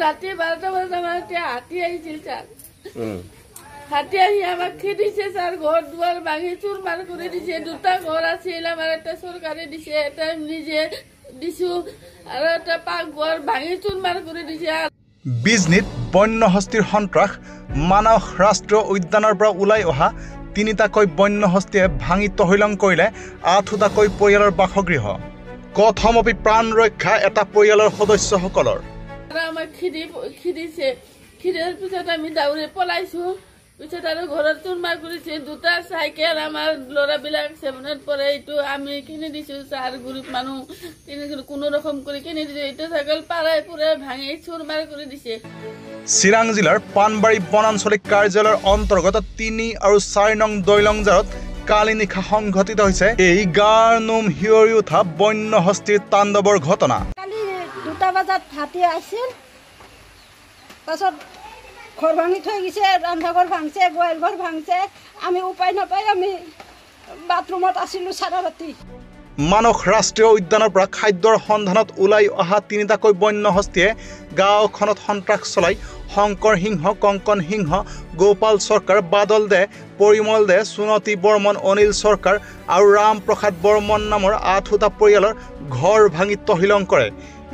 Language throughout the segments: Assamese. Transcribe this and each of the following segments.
রাতে 12টা বাজে আমার একটা হাতি আইছিল স্যার। হাতি আহি আমাকে খেদিছে স্যার, ঘর দুয়ার ভাঙি চুরমার করে দিছে। দুটা ঘর আছিল, আমার একটা সরকারি দিছে, এটা নিজে দিছো, আর একটা পাকঘর ভাঙি চুরমার করে দিছে। বিজনীত বন্য হস্তীৰ সন্ত্ৰাস। মানস ৰাষ্ট্ৰীয় উদ্যানৰ পৰা ওলাই অহা তিনিটাকৈ বন্য হস্তীয়ে ভাঙি তহিলং কৰিলে 8টাকৈ পৰিয়ালৰ বাসগৃহ। কথমপি প্ৰাণ ৰক্ষা এটা পৰিয়ালৰ সদস্যসকলৰ। আমার খিদিছে, খিদের পিছত আমি দাউরে পলাইছো। পিছত আর ঘরের চুরমার করেছে। দুটা সাইকেল আমার লড়াবিলাক 7 পরে এইটো আমি কিনে দিছো স্যার, গরিব মানুষ কোনো রকম করে কিনে দিছো। এইটো সাইকেল পাড়ায় পুরে ভাঙি চুরমার করে দিছে। চিৰাং জিলাৰ পাণবাৰী বনাঞ্চলিক কাৰ্যালয়ৰ অন্তৰ্গত 3 আৰু 4 নং দৈলংজাৰত কালি নিশা সংঘটিত হৈছে এই গাৰ নোম হিয়ৰি উঠা বন্য হস্তীৰ তাণ্ডৱৰ ঘটনা। কালি 2টা বজাত হাতী আছিল, পাছত ঘৰ ভাঙি থৈ গৈছে, ৰন্ধা ঘৰ ভাঙছে, গোৱাল ঘৰ ভাঙছে। আমি উপায় নাপাই আমি বাথৰুমত আছিলোঁ চাৰা ৰাতি। মানস ৰাষ্ট্ৰীয় উদ্যানৰ পৰা খাদ্যৰ সন্ধানত ওলাই অহা তিনিটাকৈ বন্য হস্তীয়ে গাঁওখনত সন্ত্ৰাস চলাই শংকৰ সিংহ, কংকন সিংহ, গোপাল চৰকাৰ, বাদল দে, পৰিমল দে, সুনতি বৰ্মন, অনিল চৰকাৰ আৰু ৰাম প্ৰসাদ বৰ্মন নামৰ 8টা পৰিয়ালৰ ঘৰ ভাঙি তহিলং কৰে।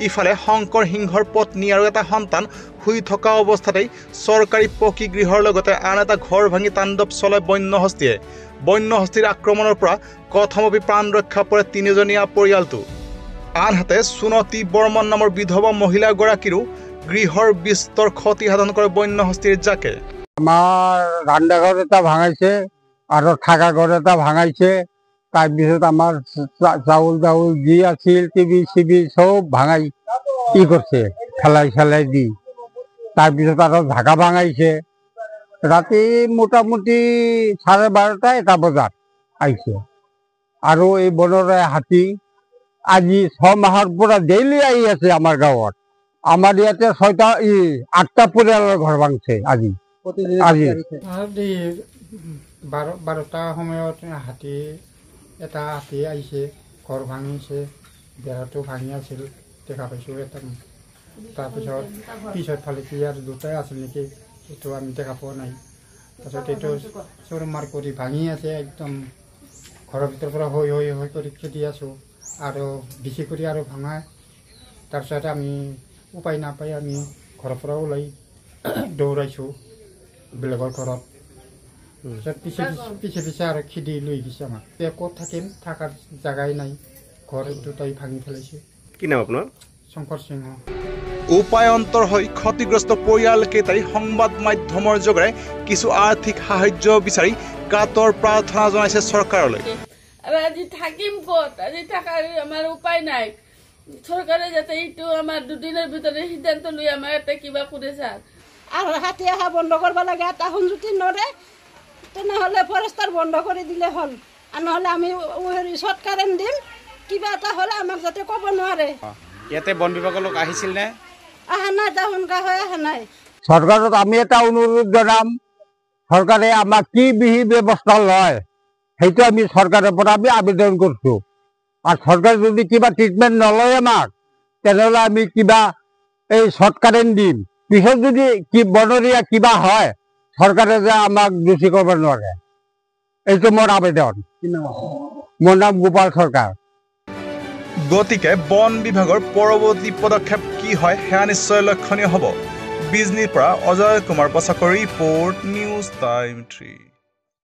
ইফালে শংকৰ সিংহৰ পত্নী আৰু এটা সন্তান শুই থকা অৱস্থাতেই চৰকাৰী পকী গৃহৰ লগতে আন এটা ঘৰ ভাঙি তাণ্ডৱ চলায় বন্য হস্তীয়ে। বন্য হস্তীৰ আক্ৰমণৰ পৰা কথমপি প্ৰাণ ৰক্ষা পৰে 3জনীয়া পৰিয়ালটো। আনহাতে সুনতি বৰ্মন নামৰ বিধৱা মহিলাগৰাকীৰো গৃহৰ বিস্তৰ ক্ষতি সাধন কৰে বন্য হস্তীৰ জাকে। আমাৰ ৰান্ধাঘৰ এটা ভাঙাইছে আৰু থাকা ঘৰ এটা ভাঙাইছে। তাৰপিছত আমাৰ চাউল যি আছিল, টিভি চিভি চব ভাঙাই কি কৰিছে, খেলাই দি। তাৰপিছত আৰু ঢাকা ভাঙাইছে। ৰাতি মোটামুটি 12:30 এটা বজাত আহিছে। আৰু এই বনৰীয়া হাতী আজি 6 মাহৰ পৰা ডেইলি আহি আছে আমাৰ গাঁৱত। আমাৰ ইয়াতে 8টা পৰিয়ালৰ ঘৰ ভাঙছে আজি। 12টা সময়ত এটা হাতী আহিছে, ঘৰ ভাঙিছে, বেৰাটো ভাঙি আছিল দেখা পাইছোঁ এটা। তাৰপিছত পিছত ফালে কি আৰু 2টাই আছিল নেকি, এইটো আমি দেখা পোৱা নাই। তাৰপিছত এইটো চোৰ মাৰ কৰি ভাঙি আছে, একদম ঘৰৰ ভিতৰৰ পৰা হৈ কৰি খেদি আছোঁ আৰু বেছি কৰি আৰু ভাঙায়। তাৰপিছত আমি উপায় নাপাই আমি ঘৰৰ পৰা ওলাই দৌৰাইছোঁ বেলেগৰ ঘৰত। পিছে আৰু খেদি লৈ গৈছে আমাক। ক'ত থাকিম, থকাৰ জেগাই নাই, ঘৰ 2টাই ভাঙি পেলাইছে। কি নাম আপোনাৰ? শংকৰ সিংহ। উপায়ন্তৰ হৈ ক্ষতিগ্ৰস্ত পৰিয়ালকেইটাই সংবাদ মাধ্যমৰ যোগেৰে কিছু আৰ্থিক সাহায্য বিচাৰি কাতৰ প্ৰাৰ্থনা জনাইছে চৰকাৰলৈ। আজি থাকিম ক'ত, আজি থাকাৰ আমাৰ উপায় নাই। চৰকাৰে যাতে এইটো আমাৰ 2 দিনৰ ভিতৰে সিদ্ধান্ত লৈ আমাৰ এটা কিবা কৰে স্যাৰ। আৰু হাতী অহা বন্ধ কৰিব লাগে। এটা যদি নৰে তেনেহ'লে ফৰেষ্টাৰ বন্ধ কৰি দিলে হ'ল, আৰু নহ'লে আমি চৰকাৰেন দিম। কিবা এটা হ'লে আমাক যাতে ক'ব নোৱাৰে। ইয়াতে বন বিভাগৰ লোক আহিছিল নে? অহা নাই, সোনকা হৈ অহা নাই। চৰকাৰক আমি এটা অনুৰোধ জনাম, চৰকাৰে আমাক কি বিহি ব্যৱস্থা লয় সেইটো আমি চৰকাৰৰ পৰা আমি আবেদন কৰিছোঁ। আৰু চৰকাৰে যদি কিবা ট্ৰিটমেণ্ট নলয় আমাক, তেনেহ'লে আমি কিবা এই চৰকাৰেন দিম। পিছত যদি বনৰীয়া কিবা হয়, চৰকাৰে যে আমাক দোষী কৰিব নোৱাৰে, এইটো মোৰ আবেদন। মোৰ নাম গোপাল চৰকাৰ। গতিকে বন বিভাগৰ পৰৱৰ্তী পদক্ষেপ কি হয় সেয়া নিশ্চয় লক্ষণীয় হ'ব। বিজনীৰ পৰা অজয় কুমাৰ বছকৰ ৰিপৰ্ট, নিউজ টাইম 3।